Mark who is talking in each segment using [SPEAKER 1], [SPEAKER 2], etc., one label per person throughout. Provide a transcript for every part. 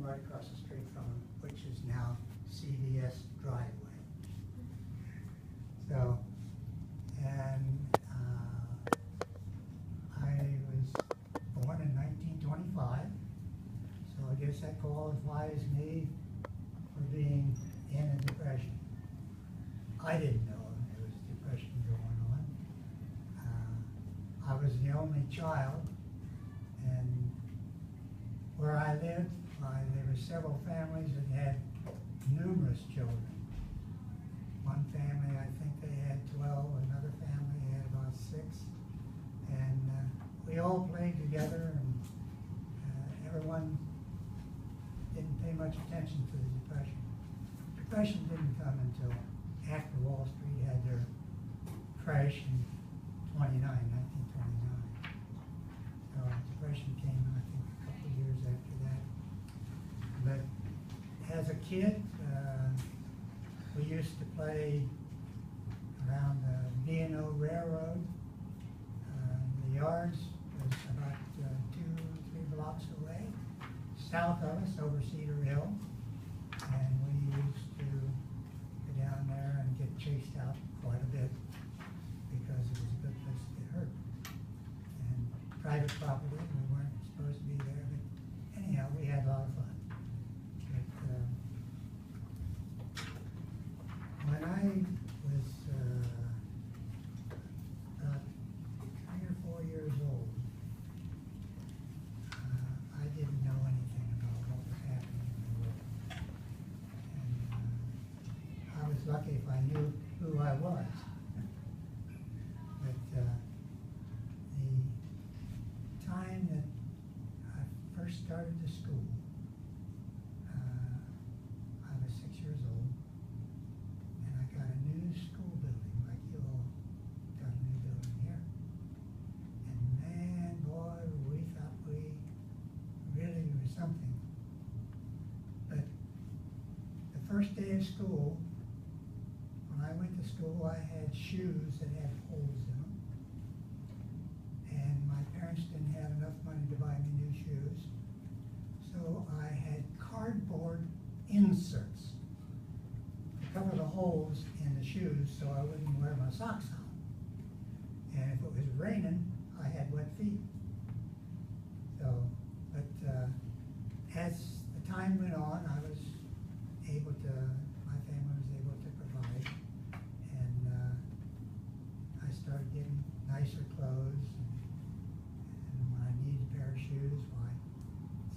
[SPEAKER 1] right across the street from him, which is now CVS driveway. So, and I was born in 1925, so I guess that qualifies me for being in a depression. I didn't know there was depression going on. I was the only child, and where I lived, there were several families that had numerous children. One family, I think they had 12, another family had about 6. And we all played together, and everyone didn't pay much attention to the Depression. Depression didn't come until after Wall Street had their crash in 1929. So Depression came, I think, a couple of years after that. But as a kid, we used to play around the B&O Railroad. The yards was about 2-3 blocks away, south of us over Cedar Hill. And we used to go down there and get chased out quite a bit because it was a good place to get hurt. And private property, we weren't supposed to be there, but anyhow, we had a lot of fun. When I was about 3 or 4 years old, I didn't know anything about what was happening in the world. And I was lucky if I knew who I was. But the time that I first started to school, I was 6 years old. Got a new school building, like you all got a new building here. And man, boy, we thought we really were something. But the first day of school, when I went to school, I had shoes that had holes in them. And my parents didn't have enough money to buy me new shoes. So I had cardboard inserts cover the holes in the shoes so I wouldn't wear my socks out. And if it was raining, I had wet feet. So, but as the time went on, my family was able to provide. And I started getting nicer clothes. And when I needed a pair of shoes, why,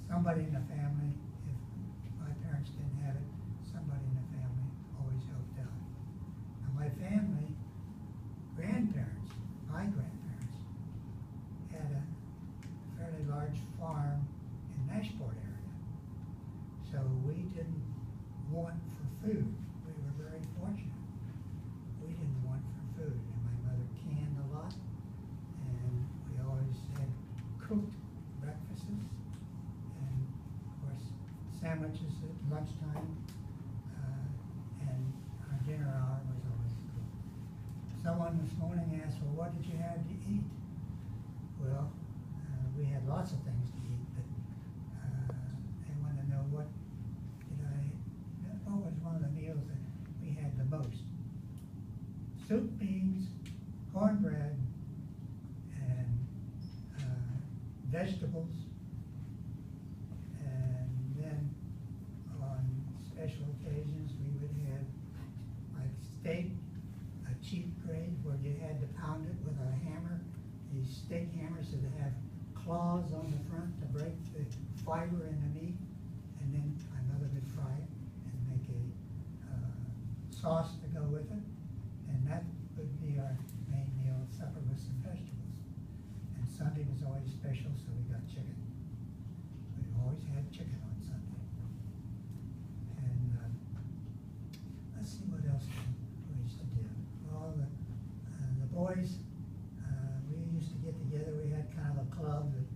[SPEAKER 1] somebody in the family, if my parents didn't have it, somebody in the family always helped out. Now my family, my grandparents, had a fairly large farm in Nashport area. So we didn't want for food. We were very fortunate. We didn't want for food. And my mother canned a lot, and we always had cooked breakfasts, and of course sandwiches at lunchtime. And our dinner hour was always good. Someone this morning asked, well, what did you have to eat? Well, we had lots of things to eat, but they wanted to know what was one of the meals that we had the most. Soup, beans, cornbread, and vegetables. And then on special occasions, we would have like steak, a cheap grade where you had to pound it with a hammer. These steak hammers that have claws on the front to break the fiber in the meat. And then my mother would fry it and make a sauce to go with it. And that would be our main meal. Supper with some vegetables. And Sunday was always special, so we got chicken. We always had chicken on Sunday. And let's see what else we used to do. Well, the boys, we used to get together. We had kind of a club that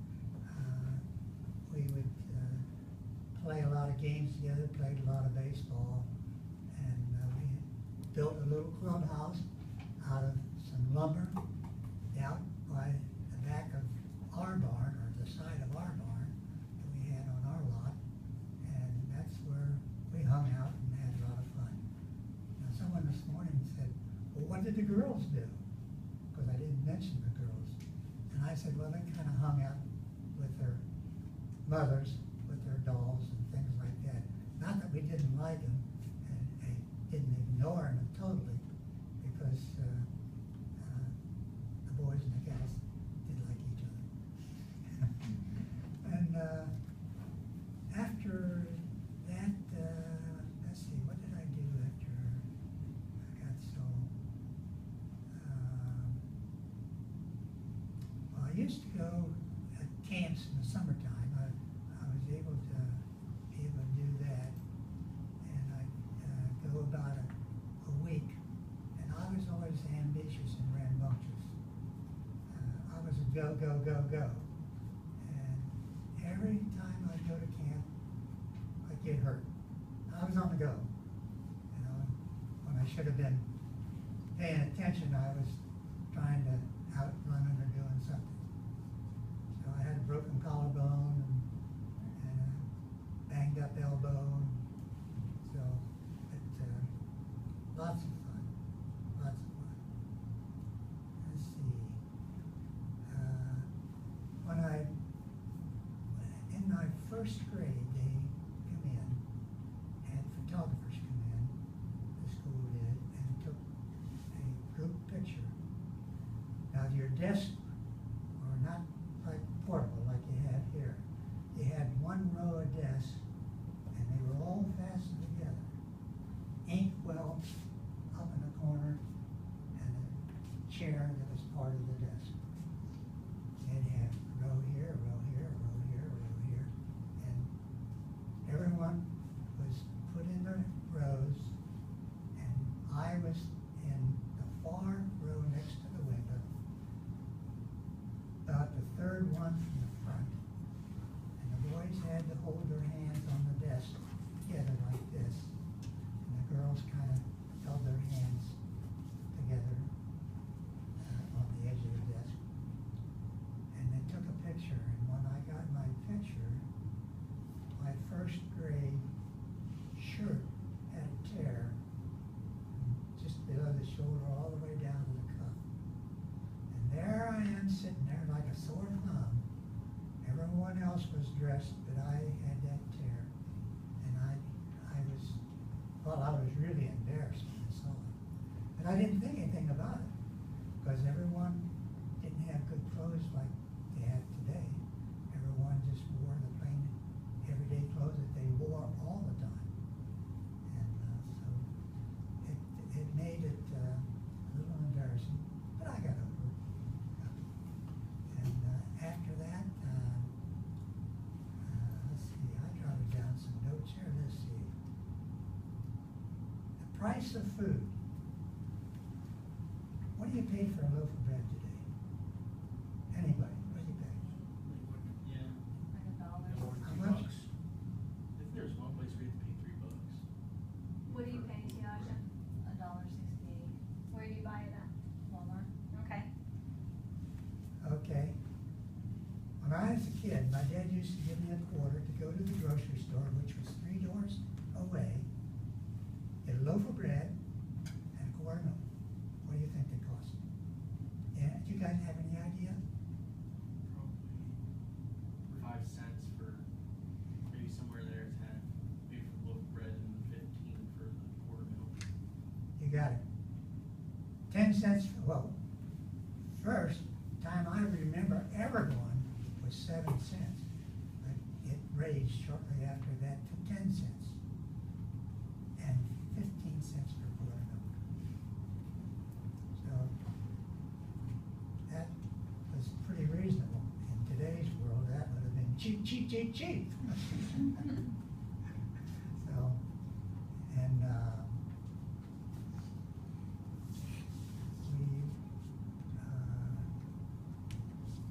[SPEAKER 1] we would play a lot of games together, played a lot of baseball. And we built a little clubhouse out of some lumber out by the back of our barn, or the side of our barn that we had on our lot. did the girls do? Because I didn't mention the girls. And I said, well, they kind of hung out with their mothers, with their dolls and things like that. Not that we didn't like them, and I didn't ignore them totally, because the boys and the gals did like each other. And after that, let's see, what did I do after I got so, well, I used to go at camps in the summertime. I was able to do that, and I'd go about a week, and I was always ambitious and rambunctious. I was a go, go, go, go. And every time I'd go to camp, I'd get hurt. I was on the go. You know, when I should have been paying attention, I was trying to outrun it or doing something. So I had a broken collarbone and a banged up elbow. So, lots of fun, lots of fun. Let's see. In my first grade, they come in, had photographers come in, the school did, and took a group picture. Now your desks are not like portable like you have here. You had one row of desks, and they were all fastened together. Ink wells up in the corner, and a chair that was part of the desk. They'd have a row here, a row here, a row here, a row here, and everyone was put in their rows, and I was in the far row next to the window, about the third one from the front, and the boys had to hold their hands on the desk together like this, and the girls kind of held their hands together on the edge of the desk. And they took a picture, and when I got my picture, my first grade shirt had a tear just below the shoulder all the way down to the cuff. And there I am sitting there like a sore thumb. Everyone else was dressed, but I had that tear. And I was really embarrassed when I saw it. But I didn't think anything about it, because everyone didn't have good clothes like they have today. Everyone just wore the plain, everyday clothes that they wore all the time. And so it made it a little embarrassing, but I got over it. And after that, let's see, I jotted down some notes here. Let's see. The price of food. What do you pay for a loaf of bread today? Anybody? What do you pay?
[SPEAKER 2] Yeah.
[SPEAKER 3] Like $1.
[SPEAKER 1] How much?
[SPEAKER 2] If there's one place where you have to pay $3.
[SPEAKER 3] What do you pay, Tiaja? $1.68. Where do you buy it at? Walmart. Okay.
[SPEAKER 1] Okay. When I was a kid, my dad used to give me a quarter to go to the grocery store, which was 3 doors away, get a loaf of bread and a quart of milk. What do you think they cost? Yeah, do you guys have any idea?
[SPEAKER 2] Probably 5 cents for maybe somewhere there, 10. Maybe for a loaf of bread and 15 for the quart of milk.
[SPEAKER 1] You got it. 10 cents, well, first time I remember ever going was 7 cents. But it raised shortly after that to 10 cents. And 15 cents for a quart of milk. So that was pretty reasonable. In today's world, that would have been cheap, cheap, cheap, cheap. So, and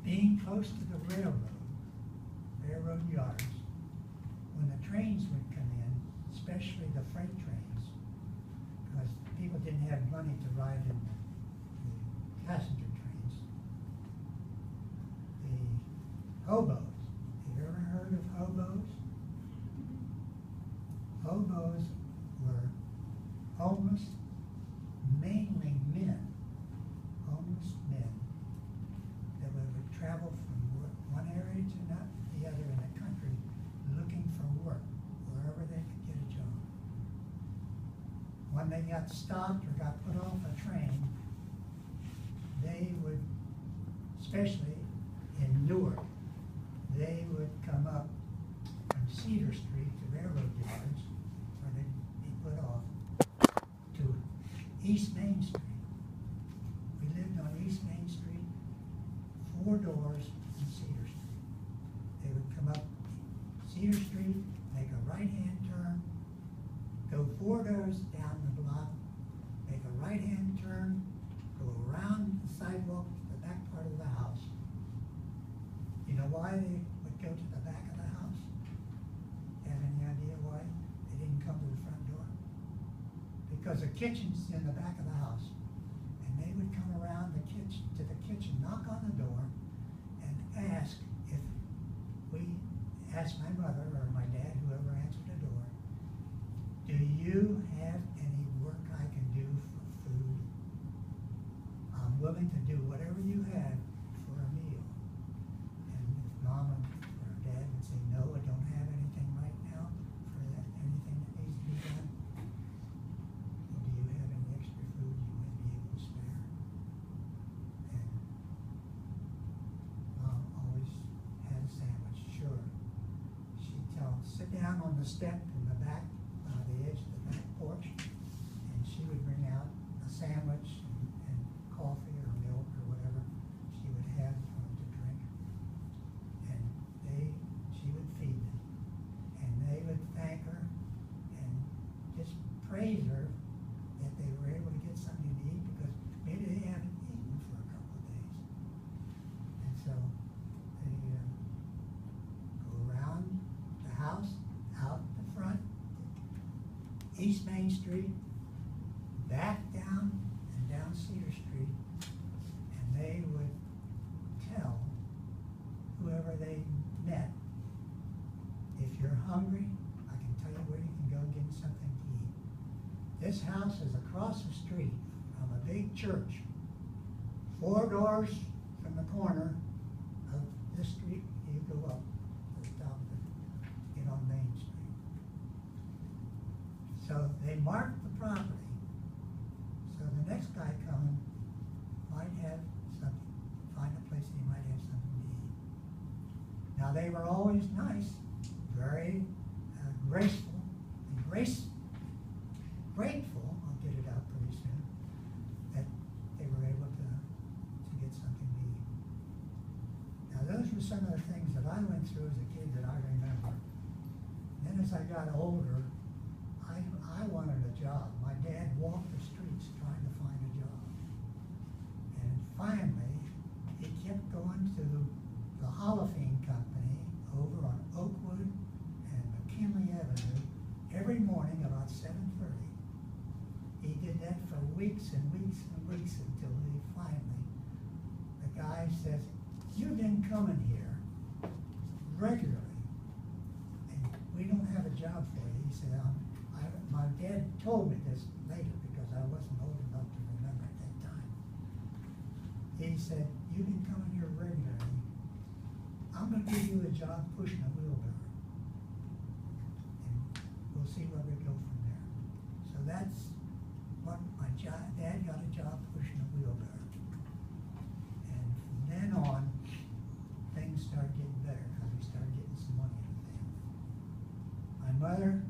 [SPEAKER 1] being close to the railroad yards, when the trains would come in, especially the freight trains, because people didn't have money to ride in the passenger trains, the hobos. Have you ever heard of hobos? Hobos were homeless, mainly men, when they got stopped or got put off a train, they would, especially in Newark, they would come up from Cedar Street to Railroad Yards, where they'd be put off, to East Main Street. We lived on East Main Street, 4 doors in Cedar Street. They would come up Cedar Street, make a right-hand turn, go 4 doors down the block, make a right-hand turn, go around the sidewalk to the back part of the house. You know why they would go to the back of the house? Have any idea why they didn't come to the front door? Because the kitchen's in the back of the house. And they would come around the kitchen, to the kitchen, knock on the door, and ask if ask my mother or my dad, whoever answered the door, do you have any work I can do for food? I'm willing to do whatever you have for a meal. And if mom or dad would say, no, I don't have anything right now for that, anything that needs to be done, well, do you have any extra food you might be able to spare? And mom always had a sandwich, sure. She'd tell them, sit down on the step in the back, the edge of the back porch, and she would bring out a sandwich and coffee or milk or whatever she would have for them to drink. And she would feed them. And they would thank her and just praise her that they were able to get something to eat because maybe they haven't eaten for a couple of days. And so they go around the house, out the front, East Main Street, back down and down Cedar Street, and they would tell whoever they met, if you're hungry, I can tell you where you can go get something to eat. This house is across the street from a big church, 4 doors from the corner of this street. You go up to the top of it, get on Main Street. So they marked the property, so the next guy coming might have something, find a place that he might have something to eat. Now they were always nice, very graceful, and grateful, I'll get it out pretty soon, that they were able to get something to eat. Now those were some of the things that I went through as a kid that I remember. Then as I got older, I wanted a job. My dad walked the streets trying to find a job. And finally, he kept going to the Holofene Company over on Oakwood and McKinley Avenue every morning about 7:30. He did that for weeks and weeks and weeks until he finally, the guy says, you've been coming here regularly, and we don't have a job for you. He said, my dad told me this later because I wasn't old enough to remember at that time. He said, you've been coming here regularly. I'm going to give you a job pushing a wheelbarrow. And we'll see where we go from there. So that's what my dad got a job pushing a wheelbarrow. And from then on, things started getting better because we started getting some money in the family. My mother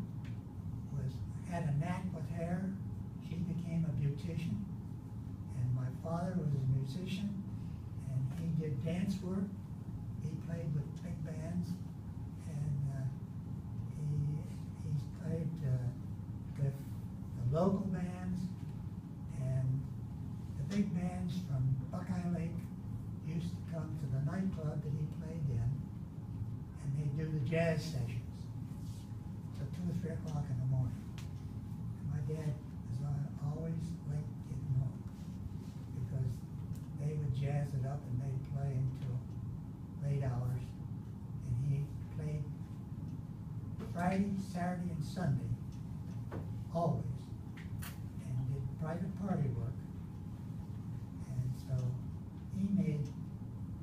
[SPEAKER 1] had a knack with hair. She became a beautician. And my father was a musician, and he did dance work. He played with big bands, and he's played with the local bands, and the big bands from Buckeye Lake used to come to the nightclub that he played in, and they'd do the jazz sessions till 2 or 3 o'clock in the morning. My dad was always late getting home because they would jazz it up and they'd play until late hours. And he played Friday, Saturday, and Sunday, always, and did private party work. And so he made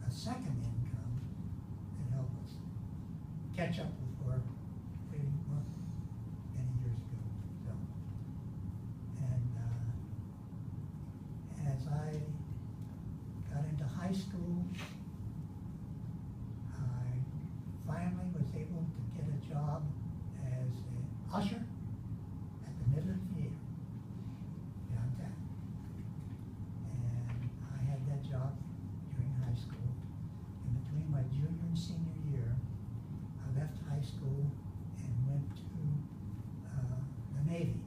[SPEAKER 1] a second income that helped us catch up with where we were many years ago. So, usher at the Midland Theater downtown. And I had that job during high school. In between my junior and senior year, I left high school and went to the Navy.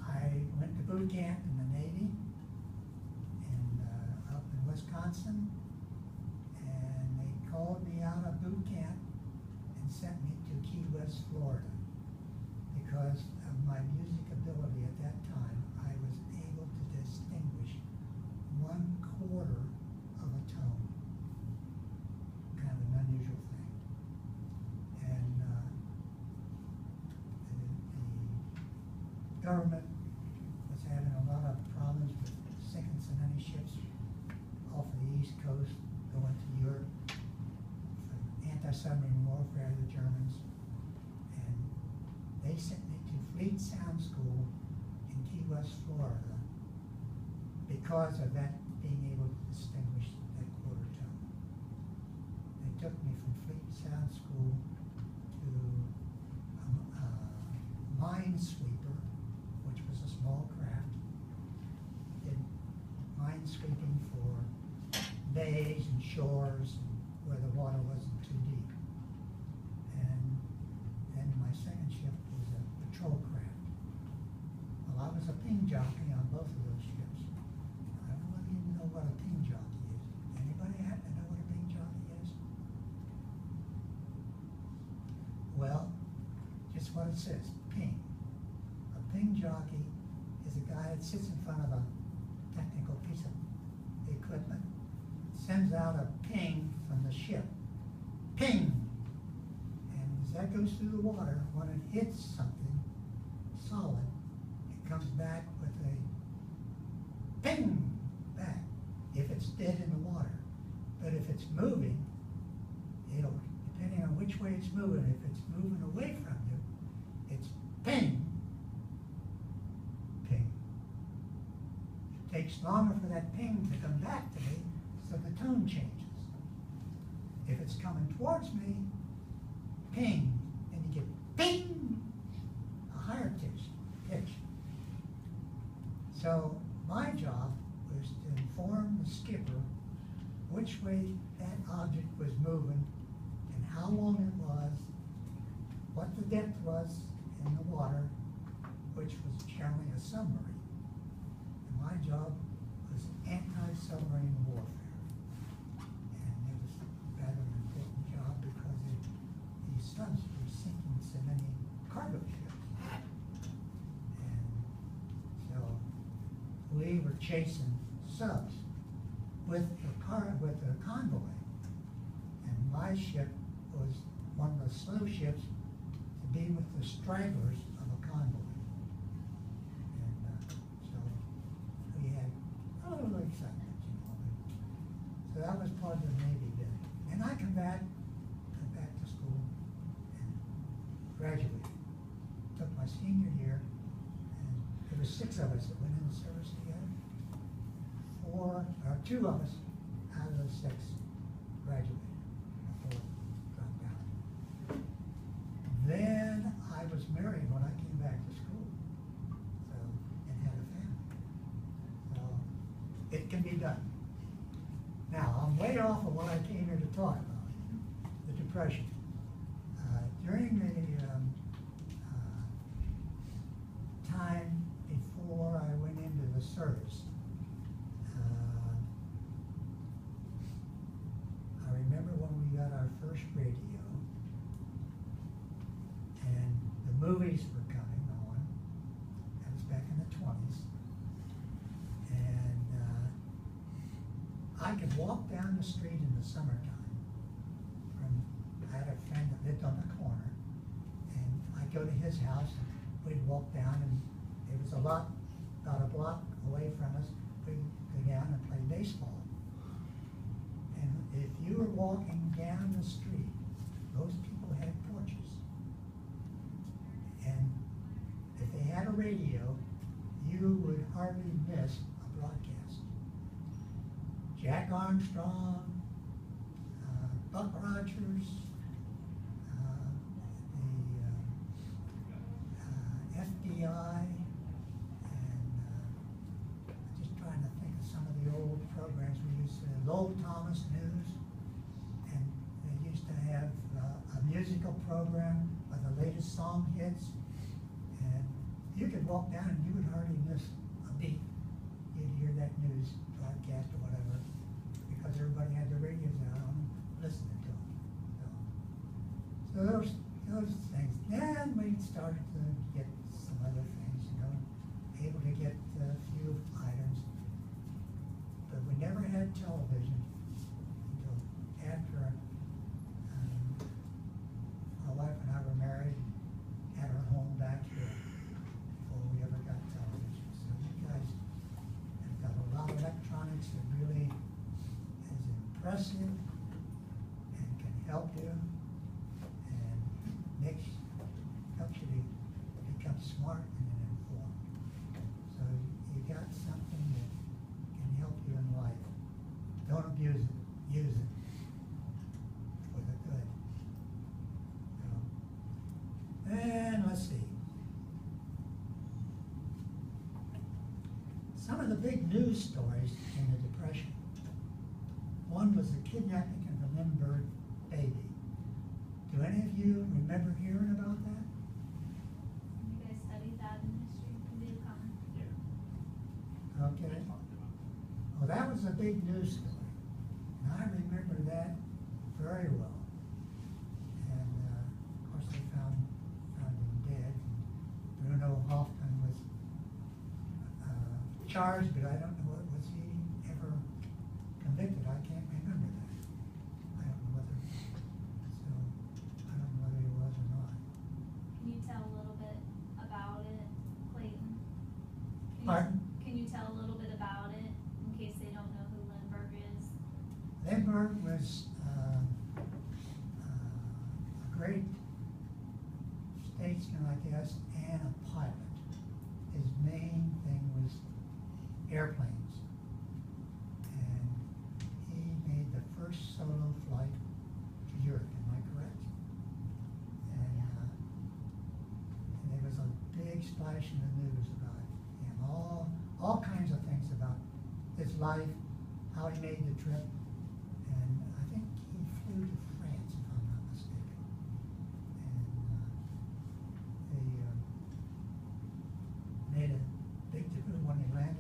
[SPEAKER 1] I went to boot camp in the Navy up in Wisconsin, and they called me out of boot camp and sent me to Key West, Florida. Because of my music ability at that time, I was able to distinguish 1/4 of a tone. Kind of an unusual thing. And the government was having a lot of problems with sinking so many ships off of the East Coast going to Europe for anti-submarine warfare of the Germans. And they sent me to Fleet Sound School in Key West, Florida, because of that being able to distinguish that quarter tone. They took me from Fleet Sound School to a minesweeper, which was a small craft. Did minesweeping for bays and shores and where the water wasn't too deep. And then my second shift was a patrol craft. Well, I was a ping jockey on both of those ships. I don't know whether you know what a ping jockey is. Anybody happen to know what a ping jockey is? Well, just what it says, ping. A ping jockey is a guy that sits in front of a technical piece of equipment, sends out a ping from the ship. Ping! And as that goes through the water, when it hits something solid, it comes back with a ping back, if it's dead in the water. But if it's moving, it'll, depending on which way it's moving, if it's moving away from you, it's ping, ping. It takes longer for that ping to come back to me, so the tone changes. If it's coming towards me, ping, and you get ping, a higher pitch. So my job was to inform the skipper which way that object was moving and how long it was, what the depth was in the water, which was generally a submarine. And my job was anti-submarine warfare. And it was rather an important job because these subs were sinking so many cargo ships. And so we were chasing subs with the convoy. And my ship was one of the slow ships to be with the stragglers of a convoy. And so we had a little excitement, you know. So that was part of the Navy bit. And I come back to school and graduated. Took my senior year, and there were 6 of us that went in the service together. 2 of us out of the 6 graduated. 4 dropped out. Then I was married when I came back to school, so, and had a family. So it can be done. Now, I'm way off of what I came here to talk about, the Depression. During the time before I went into the service, I remember when we got our first radio, and the movies were coming on. That was back in the 20s. And I could walk down the street in the summertime. I had a friend that lived on the corner, and I'd go to his house, and we'd walk down, and it was about a block away from us. We'd go down and play baseball. And if you were walking down the street, most people had porches. And if they had a radio, you would hardly miss a broadcast. Jack Armstrong, Buck Rogers, FDI, and just trying to think of some of the old programs we used to, Lowell Thomas News, and they used to have a musical program of the latest song hits, and you could walk down and you would hardly miss a beat. You'd hear that news broadcast or whatever, because everybody had their radios out on, listening to them. So those things. Then we started to get some other things, you know, able to get a few items, but we never had television until after my wife and I were married, had our home back here before we ever got television. So you guys have got a lot of electronics that really is impressive and can help you and helps you to become smart and informed. So you got something that can help you in life. Don't abuse it, use it for the good. And let's see. Some of the big news stories in the Depression. One was the kidnapping of the Lindbergh baby. Do any of you remember hearing about that?
[SPEAKER 3] You guys studied that in history, in the common?
[SPEAKER 2] Yeah.
[SPEAKER 1] Okay.
[SPEAKER 2] I talked about it.
[SPEAKER 1] Well, that was a big news story. And I remember that very well. And of course they found him dead. And Bruno Hoffman was charged, but I don't know, was he ever convicted? I can't remember that. I don't know whether, so I don't know whether he was or not.
[SPEAKER 3] Can you tell a little bit about it, Clayton?
[SPEAKER 1] Pardon?
[SPEAKER 3] Can you tell a little bit about it, in case they don't know who Lindbergh is?
[SPEAKER 1] Lindbergh was a great statesman, I guess, and a pilot. His main thing was airplanes. And he made the first solo flight to Europe, am I correct? And there was a big splash in the news about him, all kinds of things about his life, how he made the trip, and I think he flew to France, if I'm not mistaken. And they made a big difference when he landed.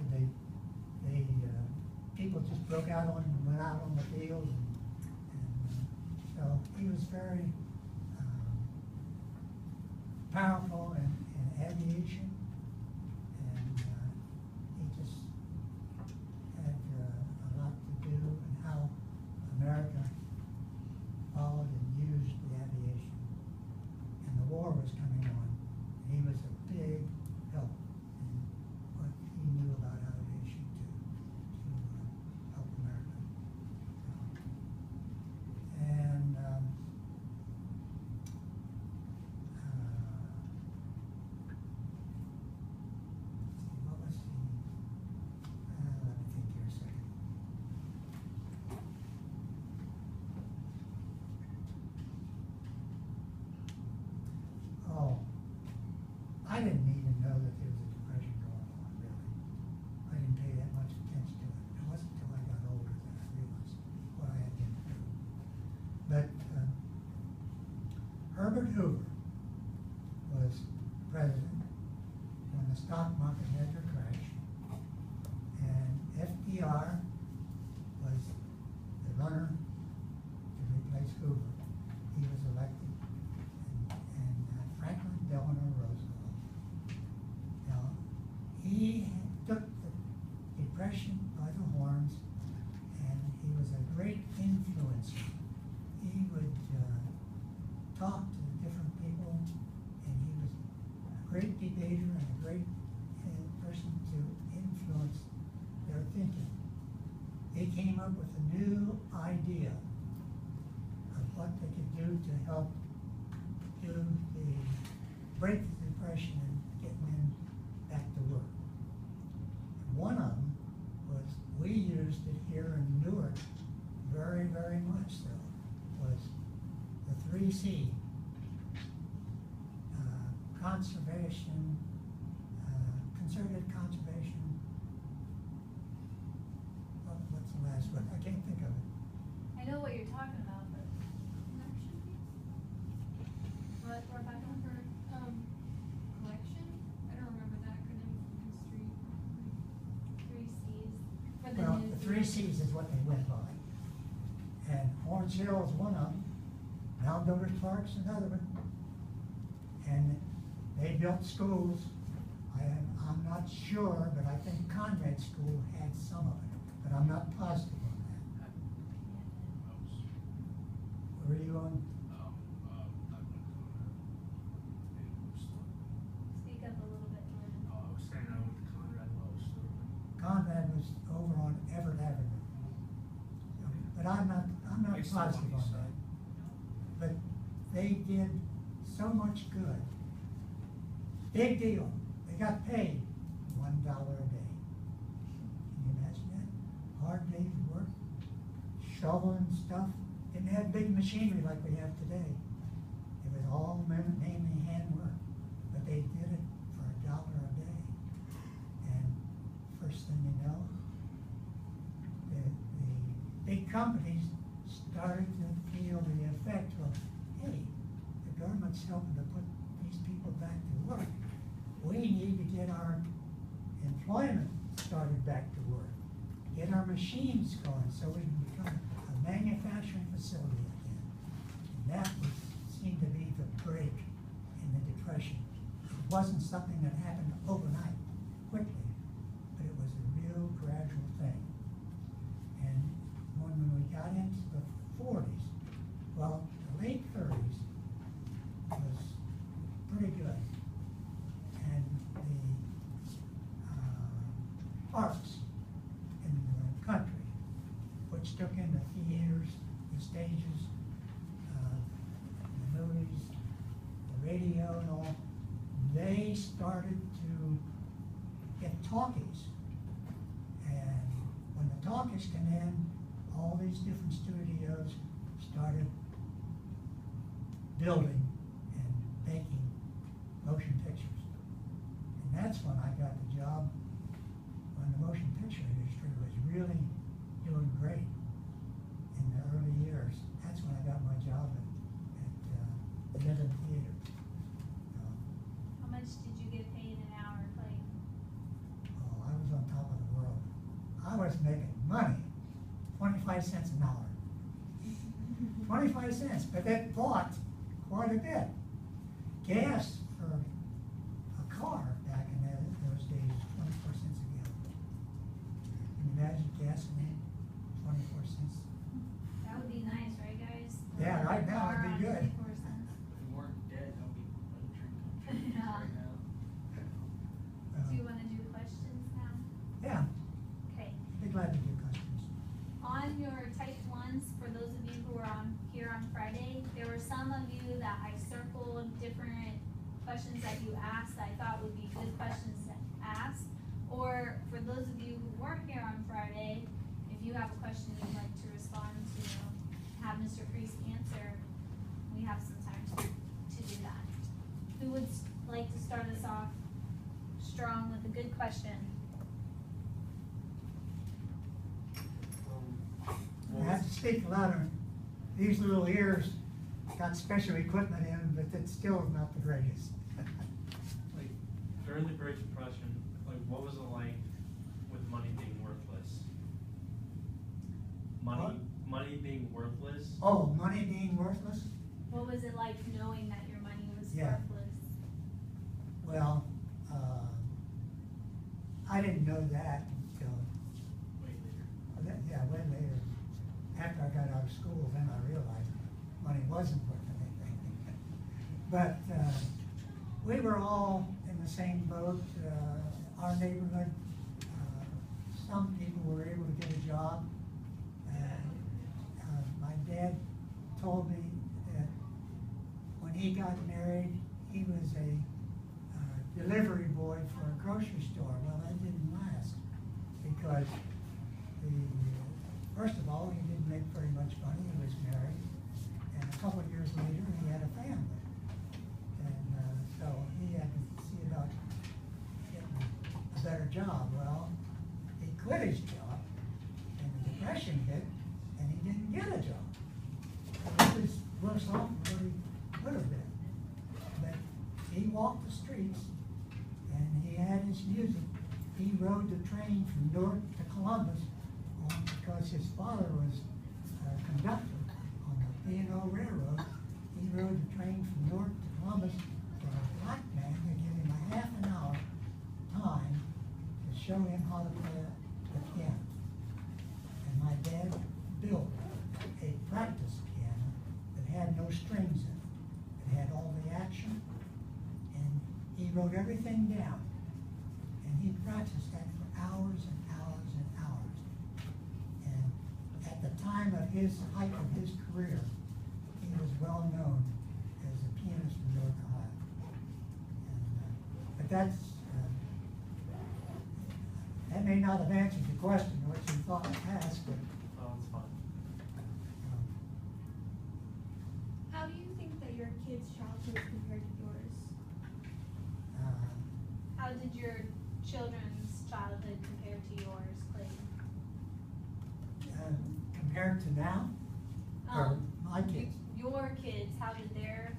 [SPEAKER 1] People just broke out on and went out on the field, and so he was very powerful in aviation, and he just had a lot to do in how America followed and used the aviation. And the war was coming on. He was a big help in what he knew about aviation to help America. And what was the, let me think here a second. Oh, I didn't even know that there was a depression going on, really. I didn't pay that much attention to it. It wasn't until I got older that I realized what I had been through. But Herbert Hoover was president when the stock market had their crash, and FDR was the runner to replace Hoover. He was elected, and Franklin Delano Roosevelt. Now, he took the Depression by the horns, and he was a great influencer. He would talk to different people, and he was a great debater and a great person to influence their thinking. He came up with a new idea of what they could do to help break the Depression and get men back to work. And one of them was, we used it here in Newark very, very much so, was the 3C. Conservation, concerted conservation. What's the last one? I can't think of it.
[SPEAKER 3] I know what you're talking about, but. What, Rebecca?
[SPEAKER 4] Collection? I don't remember the acronym from history.
[SPEAKER 3] 3 Cs. For the
[SPEAKER 1] Well,
[SPEAKER 3] news.
[SPEAKER 1] the 3 Cs is what they went by. And Orange Hill is one of them. Mount Builders Park's another one. And they built schools. I'm not sure, but I think Conrad School had some of it, but I'm not positive on that. Where are you on?
[SPEAKER 3] Speak up a little bit, Jordan.
[SPEAKER 2] I was saying I went to Conrad Lowe's store.
[SPEAKER 1] Conrad was over on Everett Avenue. But I'm not
[SPEAKER 2] It's the
[SPEAKER 1] positive
[SPEAKER 2] one
[SPEAKER 1] on
[SPEAKER 2] you
[SPEAKER 1] that.
[SPEAKER 2] said.
[SPEAKER 1] But they did so much good. Big deal. They got paid $1 a day. Can you imagine that? Hard day's work, shoveling stuff. Didn't have big machinery like we have today. It was all mainly handwork. But they did it for $1 a day. And first thing you know, the big companies started to feel the effect of, hey, the government's helping to put these people back to work. We need to get our employment started back to work, get our machines going so we can become a manufacturing facility again. And that seemed to be the break in the Depression. It wasn't something that happened overnight, quickly, but it was a real gradual thing. And when we got into the 40s, well, the late 30s was pretty good. And the arts in the country, which took in the theaters, the stages, the movies, the radio and all, they started to get talkies. And when the talkies came in, all these different studios started building and making motion pictures. And that's when I got the job, when the motion picture industry was really doing great in the early years. That's when I got my job at Midland Theater.
[SPEAKER 3] How much did you get paid an hour, Clayton?
[SPEAKER 1] Oh, I was on top of the world. I was making money, 25 cents an hour. 25 cents, but that bought quite a bit. Gas for a car back in those days, 24 cents a gallon. Can you imagine gasoline, 24 cents?
[SPEAKER 3] That would be nice, right, guys?
[SPEAKER 1] Yeah, right now it'd be good.
[SPEAKER 3] 24 cents.
[SPEAKER 2] If we weren't dead, I'd be drinking
[SPEAKER 3] Yeah.
[SPEAKER 2] right now.
[SPEAKER 3] Do you wanna do questions now?
[SPEAKER 1] Yeah,
[SPEAKER 3] Okay.
[SPEAKER 1] be glad to do questions.
[SPEAKER 3] On your type ones, for those of you who were here on Friday, there were some of you that I circled different questions that you asked that I thought would be good questions to ask. Or for those of you who weren't here on Friday, if you have a question you'd like to respond to, have Mr. Priest answer, we have some time to do that. Who would like to start us off strong with a good question?
[SPEAKER 1] I have to speak louder. These little ears got special equipment in, but it's still not the greatest.
[SPEAKER 2] Like, during the Great Depression, like, what was it like with money being worthless? Money being worthless?
[SPEAKER 1] Oh, money being worthless?
[SPEAKER 3] What was it like knowing that your money was
[SPEAKER 1] Yeah.
[SPEAKER 3] worthless?
[SPEAKER 1] Well, I didn't know that until,
[SPEAKER 2] Wait later.
[SPEAKER 1] yeah, way later. After I got out of school, then I realized money wasn't worth anything. But we were all in the same boat. Our neighborhood, some people were able to get a job. My dad told me that when he got married, he was a delivery boy for a grocery store. Well, that didn't last because first of all, he didn't make very much money. He was married, and a couple of years later, he had a family, and so he had to see about getting better job. Well, he quit his job, and the depression hit, and he didn't get a job. He was worse off than what he would have been. But he walked the streets, and he had his music. He rode the train from Newark to Columbus because his father was a conductor on the P&O Railroad. He rode the train from Newark to Columbus for a black man to give him a half an hour time to show him how to play the piano. And my dad built a practice piano that had no strings in it. It had all the action, and he wrote everything down. And he practiced that for hours and hours and hours. And at the time of his height of his career, he was well known as a pianist from North Ohio. And, but that may not have answered the question, what you thought I asked, but
[SPEAKER 2] Oh, it's fine.
[SPEAKER 4] How do you think that your kid's childhood compared to yours?
[SPEAKER 3] How did your children's childhood compare to yours, Clayton?
[SPEAKER 1] compared to now, or my kids.
[SPEAKER 3] Your kids, how did their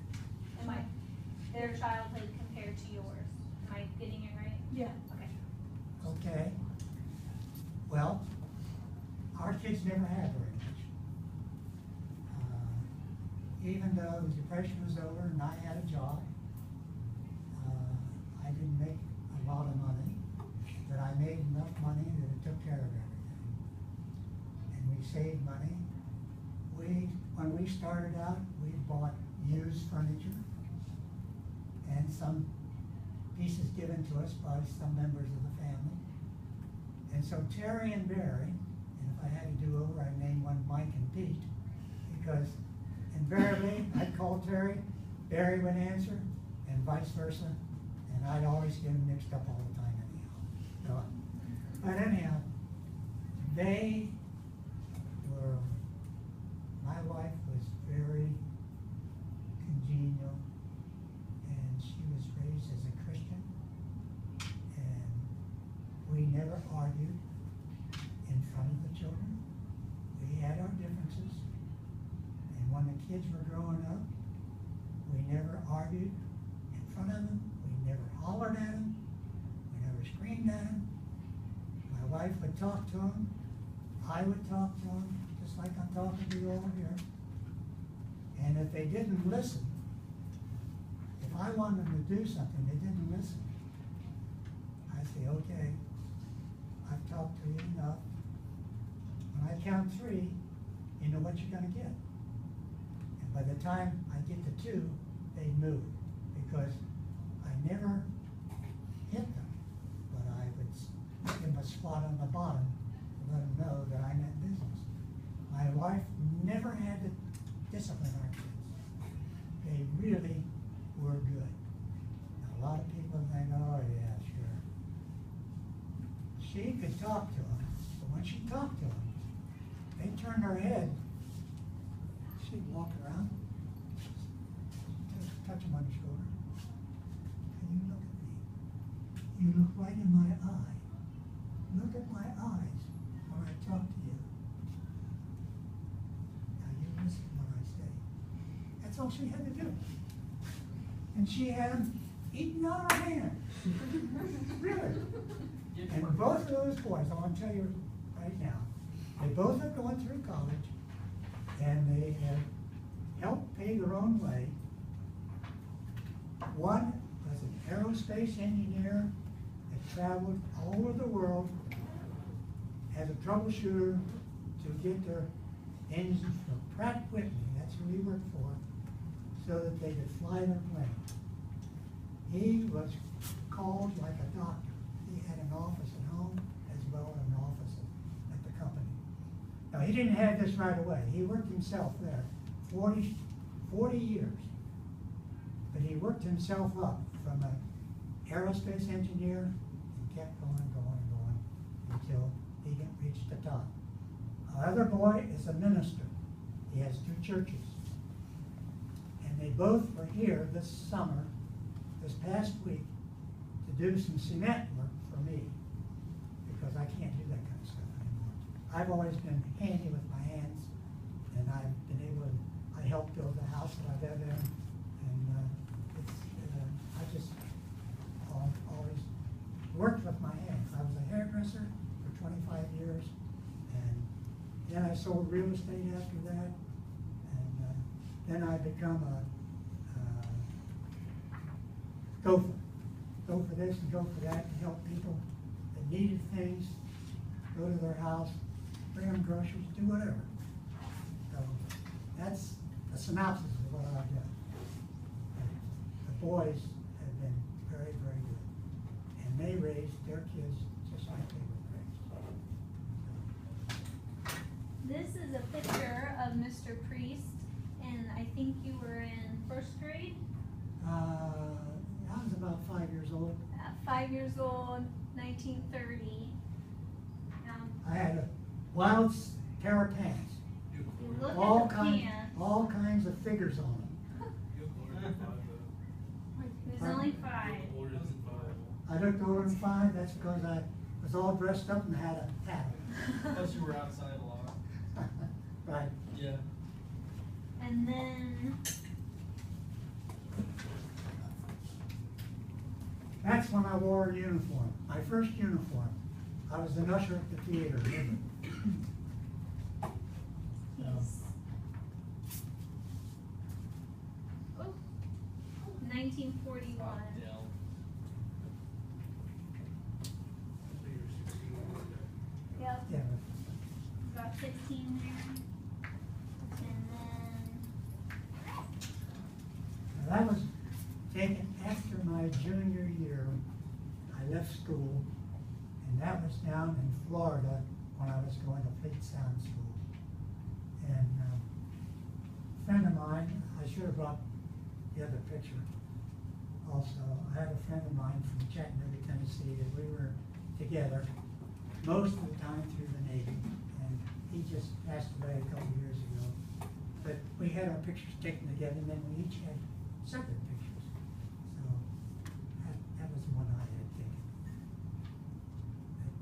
[SPEAKER 3] childhood compare to yours? Am I getting it right?
[SPEAKER 4] Yeah.
[SPEAKER 3] Okay.
[SPEAKER 1] Okay. Well, our kids never had very much. Even though the depression was over and I had a job, I didn't make a lot of money, but I made enough money that it took care of everything. And we saved money. When we started out, we bought used furniture and some pieces given to us by some members of the family. And so Terry and Barry, and if I had to do over, I'd name one Mike and Pete, because invariably I'd call Terry, Barry would answer, and vice versa, and I'd always get them mixed up all the time anyhow. So, but anyhow, they were, my wife was very congenial, and she was raised as a Christian, and we never argued in front of the children. We had our differences, and when the kids were growing up, we never argued in front of them, we never hollered at them, we never screamed at them. My wife would talk to them, I would talk to them, just like I'm talking to you all here. And if they didn't listen, if I wanted them to do something, they didn't listen, I'd say, okay, I've talked to you enough. When I count 3, you know what you're gonna get. And by the time I get to 2, they move, because I never hit them, but I would give them a spot on the bottom to let them know that I meant business. My wife never had to discipline our kids. They really were good. Now, a lot of people think, oh yeah, sure. She could talk to them, but when she talked to them, they turned her head. She'd walk around, just touch them on the shoulder. And you look at me. You look right in my eye. Look at my eyes when I talk to you. Now you listen to what I say. That's all she had to do. And she had them eating out her hand. Really. And both of those boys, I want to tell you right now, they both have gone through college, and they have helped pay their own way. One was an aerospace engineer that traveled all over the world as a troubleshooter to get their engines from Pratt Whitney, that's who he worked for, so that they could fly their plane. He was called like a doctor. He had an office at home as well as an office at the company. Now, he didn't have this right away. He worked himself there 40 years. But he worked himself up from an aerospace engineer and kept going until he reached the top. Our other boy is a minister. He has 2 churches. And they both were here this past week, to do some cement work for me. because I can't do that kind of stuff anymore. I've always been handy with my hands, and I've been able to, I helped build the house that I live in, and, I just always worked with my hands. I was a hairdresser for 25 years, and then I sold real estate after that, and, then I become a, go for this and go for that, and help people that needed things, go to their house, bring them groceries, do whatever. So that's a synopsis of what I've done. The boys have been very, very good, and they raised their kids just like they were raised.
[SPEAKER 3] This is a picture of Mr. Priest, and I think you were in first grade?
[SPEAKER 1] I was about 5 years old.
[SPEAKER 3] At 5 years old, 1930.
[SPEAKER 1] I had a wild pair of pants,
[SPEAKER 3] You look
[SPEAKER 1] all
[SPEAKER 3] at the
[SPEAKER 1] kinds,
[SPEAKER 3] pants.
[SPEAKER 1] all kinds of figures on them.
[SPEAKER 3] There's only 5.
[SPEAKER 1] I looked older than 5, that's because I was all dressed up and had a hat.
[SPEAKER 2] Plus you were outside a lot.
[SPEAKER 1] Right.
[SPEAKER 2] Yeah.
[SPEAKER 3] And then,
[SPEAKER 1] That's when I wore a uniform, my first uniform. I was an usher at the theater, remember?
[SPEAKER 3] he's, oh, 1941.
[SPEAKER 2] Cocktail.
[SPEAKER 3] Yep,
[SPEAKER 1] Yeah,
[SPEAKER 3] about 16 there. And then,
[SPEAKER 1] now that was taken after my junior year. I left school, and that was down in Florida when I was going to Fleet Sound School. And a friend of mine, I should have brought the other picture also. I had a friend of mine from Chattanooga, Tennessee, that we were together most of the time through the Navy, and he just passed away a couple years ago. But we had our pictures taken together, and then we each had separate pictures. So that was the one I had taken.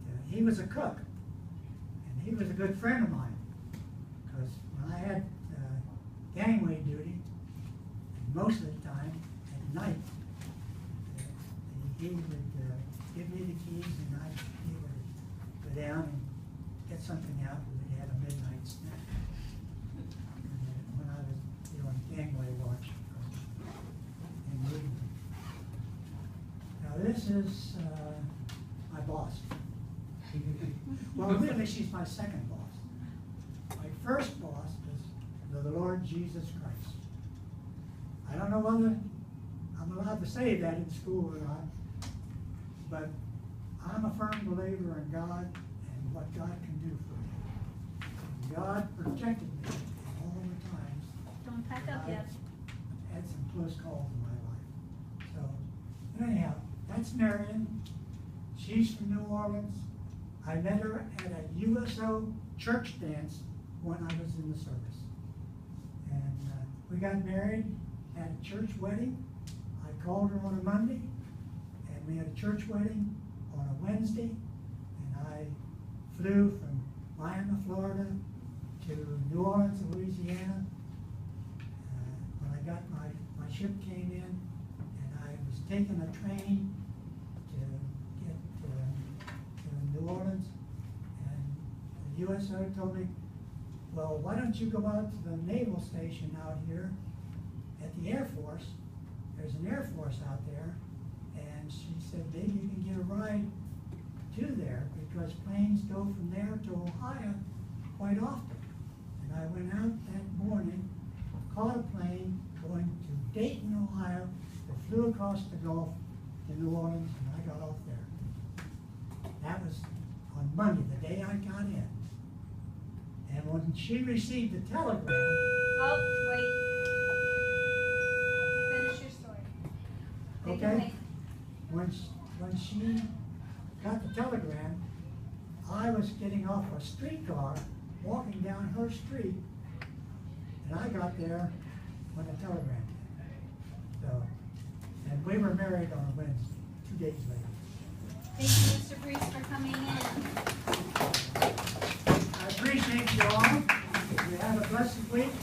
[SPEAKER 1] But, he was a cook, and he was a good friend of mine, because when I had gangway duty, and most of the time at night, he would give me the keys, and I'd be able to go down and get something out, and we'd have a midnight snack. And, when I was doing gangway watch in the evening. Now this is my boss. Well, really, she's my second boss. My first boss is the Lord Jesus Christ. I don't know whether I'm allowed to say that in school or not, but I'm a firm believer in God and what God can do for me. God protected me all the times.
[SPEAKER 3] don't pack
[SPEAKER 1] that
[SPEAKER 3] up
[SPEAKER 1] I've
[SPEAKER 3] yet.
[SPEAKER 1] had some close calls in my life. So, anyhow, that's Marion. She's from New Orleans. I met her at a USO church dance when I was in the service. And we got married, had a church wedding. I called her on a Monday, and we had a church wedding on a Wednesday. And I flew from Miami, Florida to New Orleans, Louisiana. When I got my ship came in, and I was taking a train to get to New Orleans, and the USO told me, well, why don't you go out to the naval station out here at the Air Force? There's an Air Force out there, and she said, maybe you can get a ride to there, because planes go from there to Ohio quite often. And I went out that morning, caught a plane going to Dayton, Ohio, that flew across the Gulf to New Orleans, and I got off there. That was on Monday, the day I got in. And when she received the telegram,
[SPEAKER 3] Oh, wait. Finish your story. Take it
[SPEAKER 1] okay,
[SPEAKER 3] away.
[SPEAKER 1] when she got the telegram, I was getting off a streetcar, walking down her street, and I got there when the telegram came. So, and we were married on a Wednesday, 2 days later.
[SPEAKER 3] Thank you, Mr. Priest, for coming in.
[SPEAKER 1] I appreciate you all. You have a blessed week.